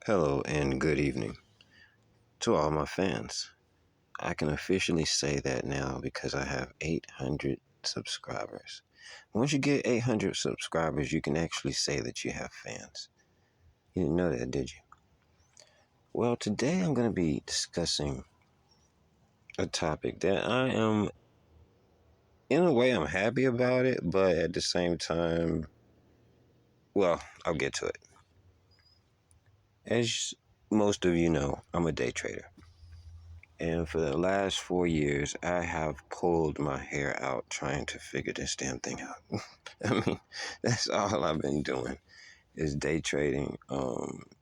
Hello and good evening to all my fans. I can officially say that now because I have 800 subscribers. Once you get 800 subscribers, you can actually say that you have fans. You didn't know that, did you? Well, today I'm going to be discussing a topic that in a way, I'm happy about it, but at the same time, well, I'll get to it. As most of you know, I'm a day trader. And for the last 4 years, I have pulled my hair out trying to figure this damn thing out. I mean, that's all I've been doing is day trading.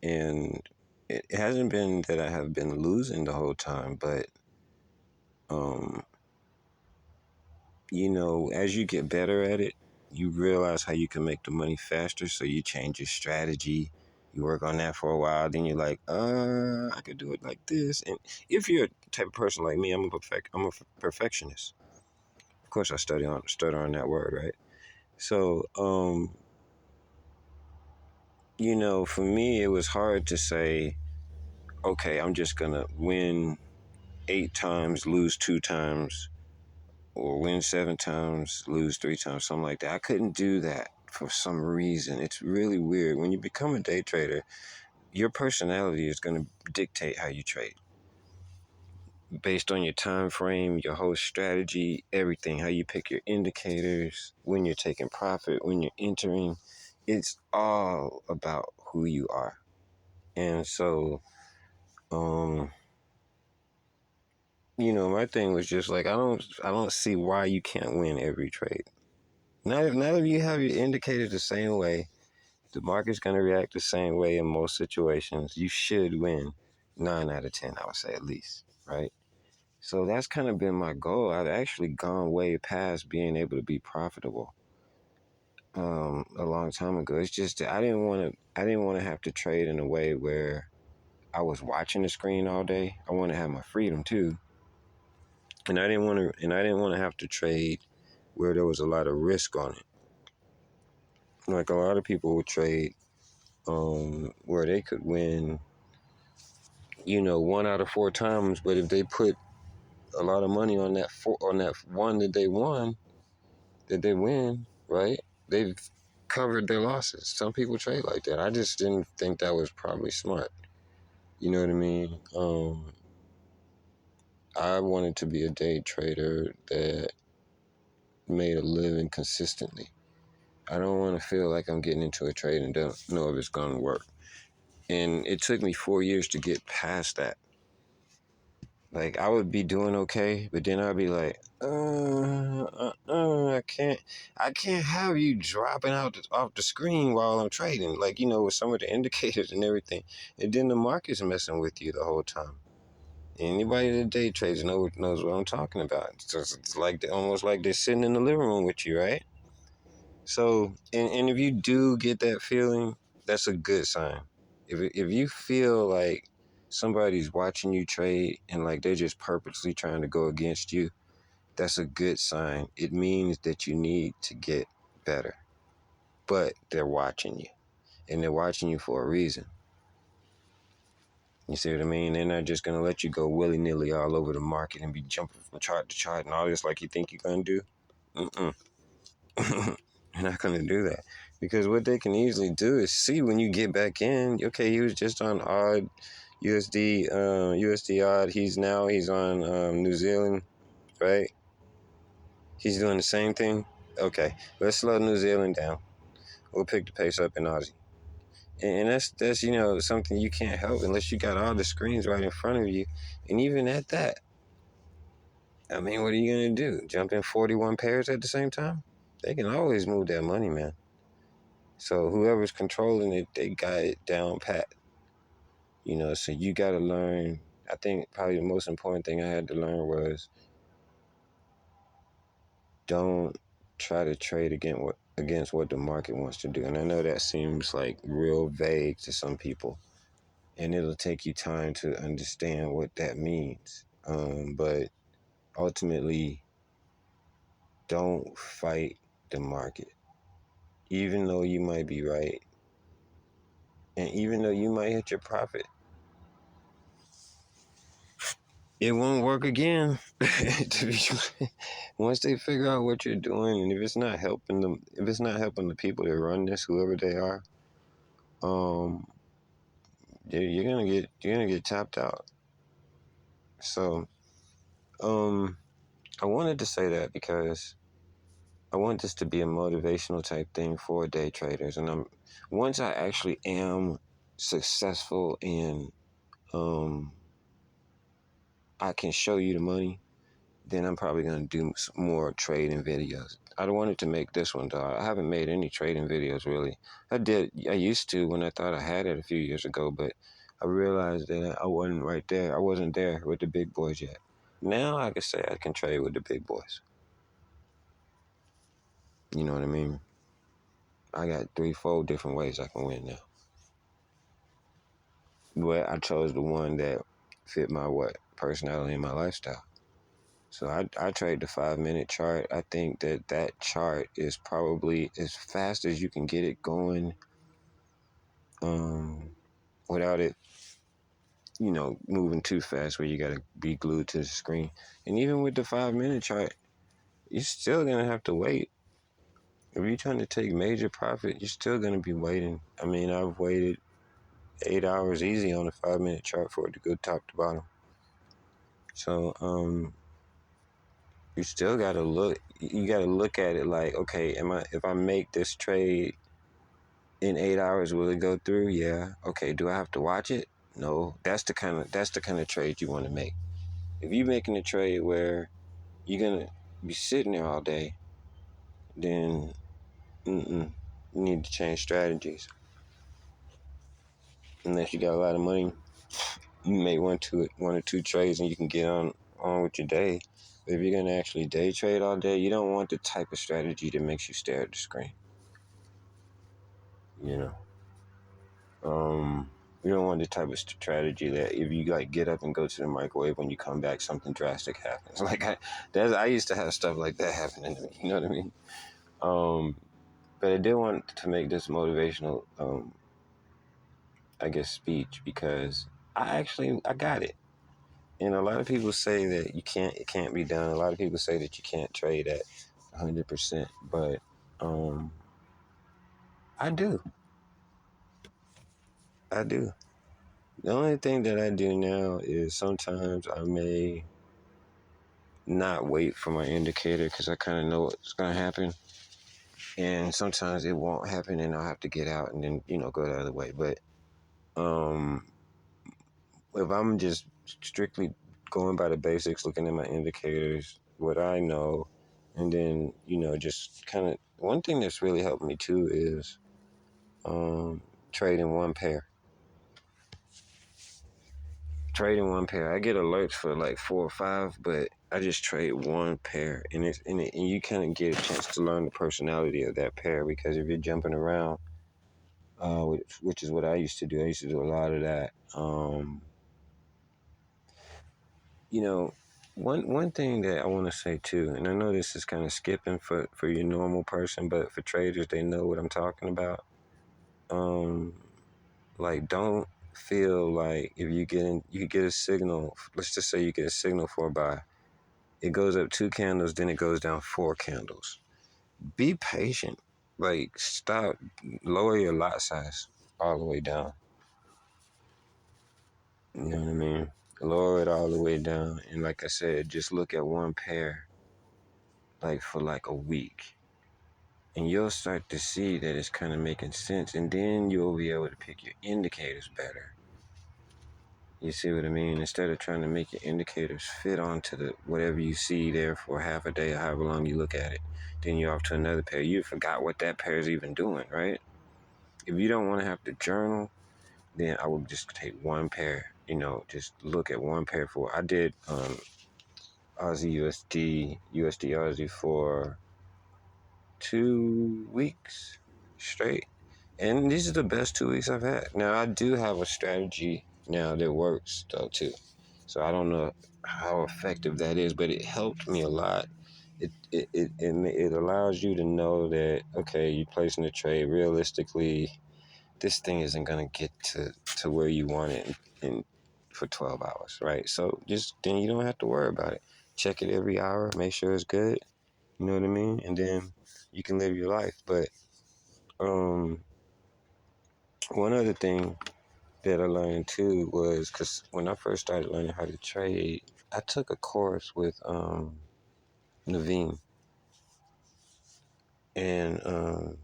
And it hasn't been that I have been losing the whole time, but, um, as you get better at it, you realize how you can make the money faster. So you change your strategy. You work on that for a while, then you're like, I could do it like this. And if you're a type of person like me, I'm a perfectionist. Of course, I stutter on that word, right? So, for me, it was hard to say, okay, I'm just gonna win 8 times, lose 2 times, or win 7 times, lose 3 times, something like that. I couldn't do that for some reason. It's really weird. When you become a day trader, your personality is going to dictate how you trade based on your time frame, your whole strategy, everything, how you pick your indicators, when you're taking profit, when you're entering. It's all about who you are. And so, my thing was just like, I don't see why you can't win every trade. Not if you have your indicators the same way, the market's going to react the same way in most situations. You should win 9 out of 10, I would say, at least, right? So that's kind of been my goal. I've actually gone way past being able to be profitable a long time ago. It's just that I didn't want to have to trade in a way where I was watching the screen all day. I want to have my freedom too. And I didn't want to have to trade where there was a lot of risk on it. Like a lot of people would trade where they could win, 1 out of 4 times, but if they put a lot of money on that one that they won, that they win, right? They've covered their losses. Some people trade like that. I just didn't think that was probably smart. You know what I mean? I wanted to be a day trader that made a living consistently. I don't want to feel like I'm getting into a trade and don't know if it's going to work. And it took me 4 years to get past that. Like, I would be doing okay, but then I'd be like, I can't have you dropping off the screen while I'm trading, like, with some of the indicators and everything. And then the market's messing with you the whole time. Anybody that day trades knows what I'm talking about. It's like almost like they're sitting in the living room with you, right? So, and if you do get that feeling, that's a good sign. If you feel like somebody's watching you trade and like they're just purposely trying to go against you, that's a good sign. It means that you need to get better. But they're watching you, and they're watching you for a reason. You see what I mean? They're not just going to let you go willy-nilly all over the market and be jumping from chart to chart and all this like you think you're going to do. Mm-mm. You're not going to do that. Because what they can easily do is see when you get back in, okay, he was just on odd USD odd. He's on New Zealand, right? He's doing the same thing. Okay, let's slow New Zealand down. We'll pick the pace up in Aussie. And that's something you can't help unless you got all the screens right in front of you. And even at that, I mean, what are you going to do? Jump in 41 pairs at the same time? They can always move that money, man. So whoever's controlling it, they got it down pat. So you got to learn. I think probably the most important thing I had to learn was don't try to trade against what the market wants to do. And I know that seems like real vague to some people, and it'll take you time to understand what that means. But ultimately, don't fight the market. Even though you might be right, And even though you might hit your profit, it won't work again. To be, once they figure out what you're doing, and if it's not helping them, if it's not helping the people that run this, whoever they are, um, you're gonna get tapped out. So, um, I wanted to say that because I want this to be a motivational type thing for day traders, and once I actually am successful and I can show you the money, then I'm probably gonna do some more trading videos. I don't wanted to make this one though. I haven't made any trading videos really. I used to when I thought I had it a few years ago, but I realized that I wasn't right there. I wasn't there with the big boys yet. Now I can say I can trade with the big boys. You know what I mean? I got 3, 4 different ways I can win now. But I chose the one that fit my personality and my lifestyle. So I trade the 5 minute chart. I think that chart is probably as fast as you can get it going, without it, moving too fast where you gotta be glued to the screen. And even with the 5 minute chart, you're still gonna have to wait. If you're trying to take major profit, you're still gonna be waiting. I mean, I've waited 8 hours easy on a 5 minute chart for it to go top to bottom. So you still gotta look. You gotta look at it like, okay, if I make this trade in 8 hours, will it go through? Yeah. Okay. Do I have to watch it? No. That's the kind of trade you want to make. If you're making a trade where you're gonna be sitting there all day, then you need to change strategies. Unless you got a lot of money, you may want one or two trades and you can get on with your day. But if you're gonna actually day trade all day, you don't want the type of strategy that makes you stare at the screen. You know. You don't want the type of strategy that if you like get up and go to the microwave, when you come back, something drastic happens. Like I used to have stuff like that happening to me. You know what I mean? But I did want to make this motivational, I guess, speech because I got it. And a lot of people say that it can't be done. A lot of people say that you can't trade at 100%, but I do. I do. The only thing that I do now is sometimes I may not wait for my indicator because I kind of know what's going to happen. And sometimes it won't happen and I'll have to get out and then, go the other way. But if I'm just strictly going by the basics, looking at my indicators, what I know, and then, just kind of one thing that's really helped me too is trading one pair. Trading one pair. I get alerts for like 4 or 5, but I just trade one pair, and and you kind of get a chance to learn the personality of that pair because if you're jumping around, which is what I used to do. I used to do a lot of that. You know, one thing that I want to say too, and I know this is kind of skipping for your normal person, but for traders, they know what I'm talking about. Um, like don't feel like if you get a signal. Let's just say you get a signal for a buy. It goes up 2 candles, then it goes down 4 candles. Be patient. Like stop, lower your lot size all the way down. You know what I mean? Lower it all the way down, and like I said, just look at one pair, like for like a week, and you'll start to see that it's kind of making sense, and then you'll be able to pick your indicators better. You see what I mean? Instead of trying to make your indicators fit onto the whatever you see there for half a day or however long you look at it, then you're off to another pair. You forgot what that pair is even doing, right? If you don't want to have to journal, then I would just take one pair. Just look at one pair for. I did Aussie USD Aussie for 2 weeks straight. And these are the best 2 weeks I've had. Now, I do have a strategy now that works, though, too. So I don't know how effective that is, but it helped me a lot. It allows you to know that, okay, you're placing a trade realistically. this thing isn't gonna get to where you want it in for 12 hours, right? So just then you don't have to worry about it. Check it every hour, make sure it's good. You know what I mean? And then you can live your life. But one other thing that I learned too was because when I first started learning how to trade, I took a course with Naveen, and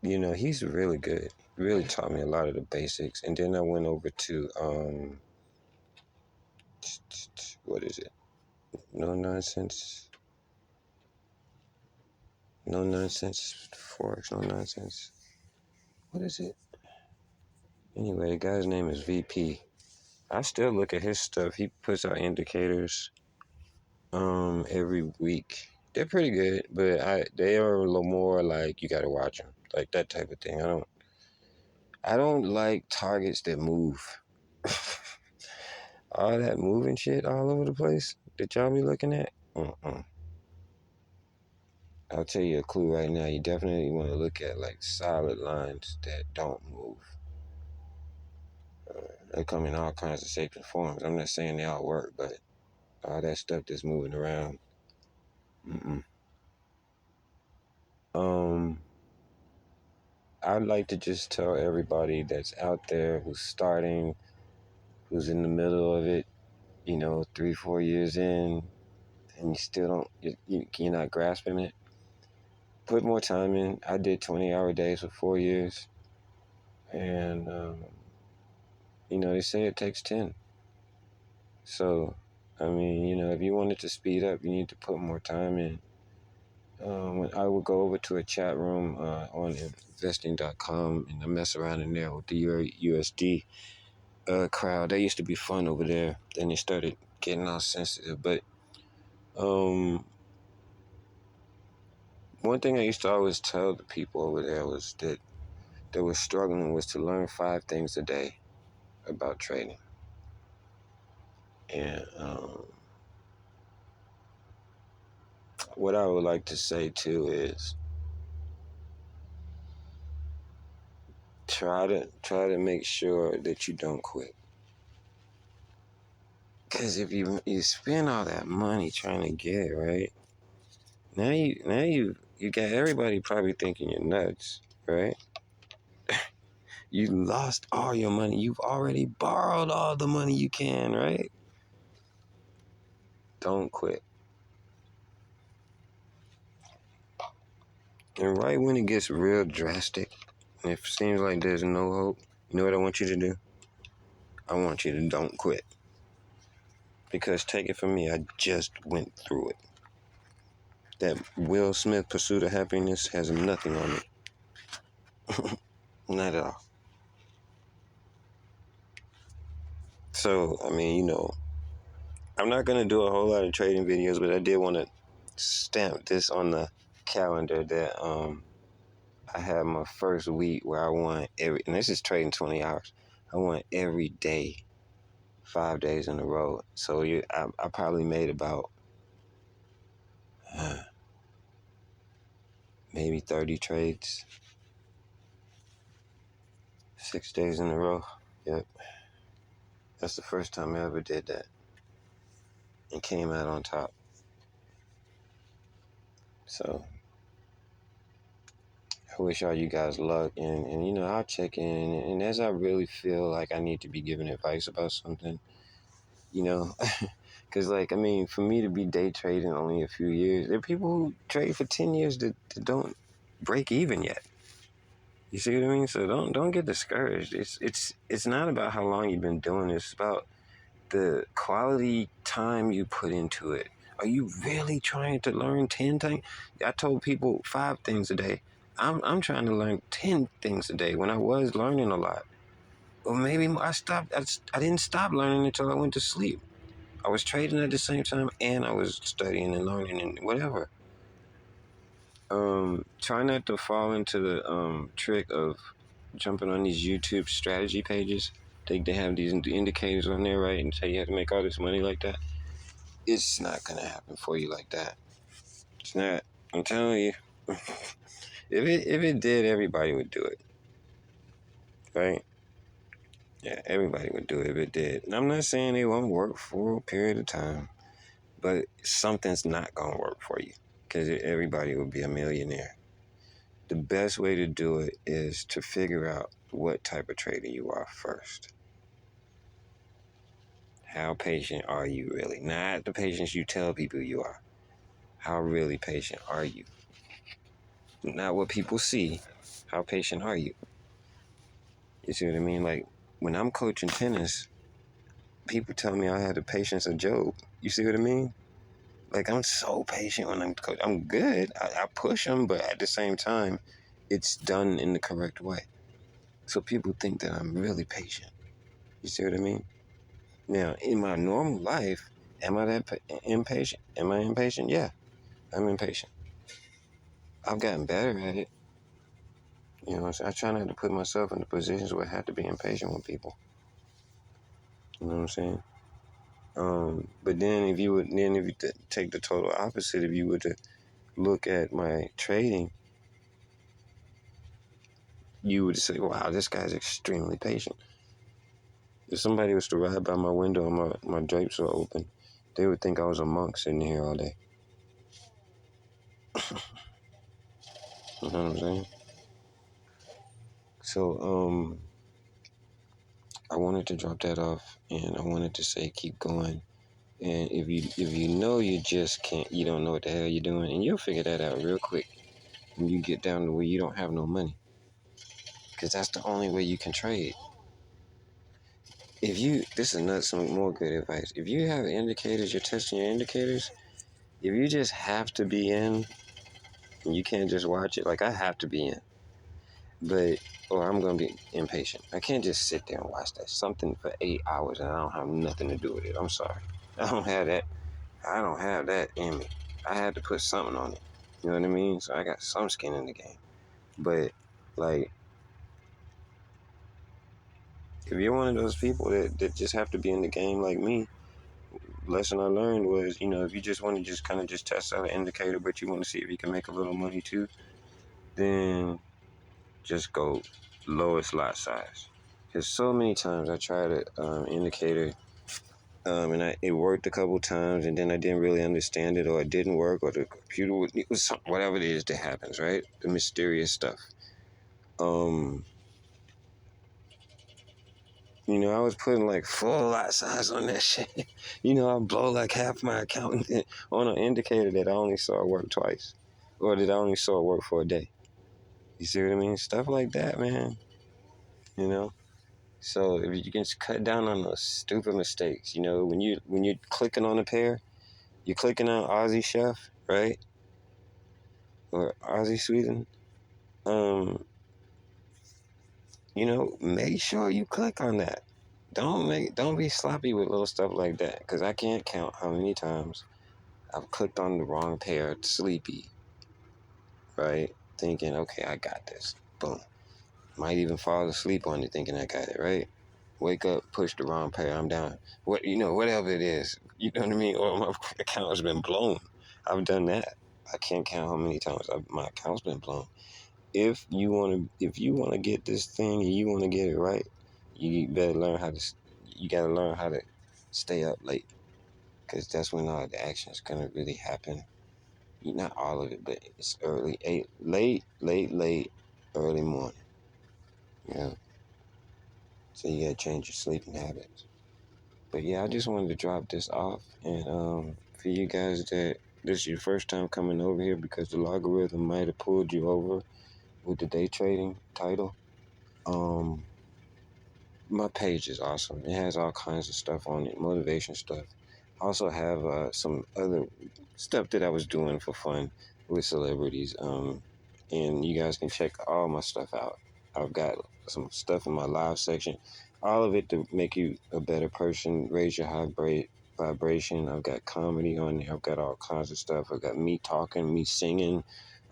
you know, he's really good. Really taught me a lot of the basics. And then I went over to what is it? No nonsense. No nonsense forex. No nonsense. What is it? Anyway, the guy's name is VP. I still look at his stuff. He puts out indicators every week. They're pretty good, but they are a little more like you gotta watch them, like that type of thing. I don't like targets that move. All that moving shit all over the place that y'all be looking at. I'll tell you a clue right now. You definitely want to look at like solid lines that don't move. They come in all kinds of shapes and forms. I'm not saying they all work, but all that stuff that's moving around. I'd like to just tell everybody that's out there who's starting, who's in the middle of it, 3, 4 years in, and you still don't, you're not grasping it. Put more time in. I did 20-hour days for 4 years, and they say it takes 10. So, I mean, if you wanted to speed up, you need to put more time in. I would go over to a chat room on investing.com and I mess around in there with the USD crowd. They used to be fun over there. Then they started getting all sensitive. But one thing I used to always tell the people over there was that they were struggling was to learn 5 things a day about trading. And what I would like to say too is try to make sure that you don't quit. Because if you spend all that money trying to get it right, now you got everybody probably thinking you're nuts, right? You lost all your money. You've already borrowed all the money you can, right? Don't quit. And right when it gets real drastic, and it seems like there's no hope, you know what I want you to do? I want you to don't quit. Because take it from me, I just went through it. That Will Smith Pursuit of Happiness has nothing on it. Not at all. So, I mean, I'm not going to do a whole lot of trading videos, but I did want to stamp this on the calendar that I had my first week where I won and this is trading 20 hours. I won every day, 5 days in a row. So I probably made about maybe 30 trades, 6 days in a row. Yep. That's the first time I ever did that and came out on top. So I wish all you guys luck, and I'll check in, and as I really feel like I need to be giving advice about something, because for me to be day trading only a few years, there are people who trade for 10 years that don't break even yet. You see what I mean? So don't get discouraged. It's not about how long you've been doing this. It's about the quality time you put into it. Are you really trying to learn 10 things? I told people 5 things a day. I'm trying to learn 10 things a day when I was learning a lot. Or maybe I stopped. I didn't stop learning until I went to sleep. I was trading at the same time and I was studying and learning and whatever. Try not to fall into the trick of jumping on these YouTube strategy pages. They have these indicators on there, right? And say you have to make all this money like that. It's not gonna happen for you like that. It's not. I'm telling you. If it did, everybody would do it, right? Yeah, everybody would do it if it did. And I'm not saying it won't work for a period of time, but something's not gonna work for you because everybody will be a millionaire. The best way to do it is to figure out what type of trader you are first. How patient are you really? Not the patience you tell people you are. How really patient are you? Not what people see. How patient are you? You see what I mean? Like when I'm coaching tennis, people tell me I have the patience of Job. You see what I mean? Like I'm so patient when I'm coaching. I'm good. I push them, but at the same time, it's done in the correct way. So people think that I'm really patient. You see what I mean? Now, in my normal life, am I that impatient? Am I impatient? Yeah, I'm impatient. I've gotten better at it. You know, so I try not to put myself in the positions where I have to be impatient with people. You know what I'm saying? But then if you take the total opposite, if you were to look at my trading, you would say, "Wow, this guy's extremely patient." If somebody was to ride by my window and my drapes were open, they would think I was a monk sitting here all day. You know what I'm saying? So, I wanted to drop that off, and I wanted to say keep going. And if you know you just can't, you don't know what the hell you're doing, and you'll figure that out real quick when you get down to where you don't have no money, because that's the only way you can trade. This is not some more good advice. If you have indicators, you're testing your indicators. If you just have to be in, and you can't just watch it, like I have to be in, or I'm gonna be impatient. I can't just sit there and watch that something for 8 hours and I don't have nothing to do with it. I'm sorry, I don't have that. I don't have that in me. I had to put something on it. You know what I mean? So I got some skin in the game. But like, if you're one of those people that just have to be in the game like me, lesson I learned was, if you just want to just kind of just test out an indicator, but you want to see if you can make a little money too, then just go lowest lot size. Because so many times I tried an indicator, and it worked a couple times, and then I didn't really understand it, or it didn't work, or the computer it was something, whatever it is that happens, right? The mysterious stuff. I was putting like full lot size on that shit. I blow like half my account on an indicator that I only saw it work twice, or that I only saw it work for a day. You see what I mean? Stuff like that, man. You know. So if you can just cut down on those stupid mistakes, when you're clicking on a pair, you're clicking on Aussie Chef, right? Or Aussie Sweden. Make sure you click on that. Don't be sloppy with little stuff like that, because I can't count how many times I've clicked on the wrong pair, sleepy, right? Thinking, okay, I got this. Boom. Might even fall asleep on it thinking I got it, right? Wake up, push the wrong pair, I'm down. Whatever it is, you know what I mean? Or my account has been blown. I've done that. I can't count how many times my account's been blown. If you wanna get this thing and you wanna get it right, you better learn how to. You gotta learn how to stay up late, because that's when all the action is gonna really happen. Not all of it, but it's early, late, early morning. So you gotta change your sleeping habits. But yeah, I just wanted to drop this off, and for you guys that this is your first time coming over here because the logarithm might have pulled you over with the day trading title. Um, my page is awesome. It has all kinds of stuff on it, motivation stuff. I also have some other stuff that I was doing for fun with celebrities. And you guys can check all my stuff out. I've got some stuff in my live section, all of it to make you a better person, raise your vibration. I've got comedy on there. I've got all kinds of stuff. I've got me talking, me singing.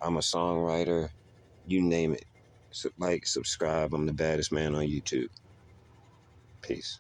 I'm a songwriter. You name it. So, subscribe. I'm the baddest man on YouTube. Peace.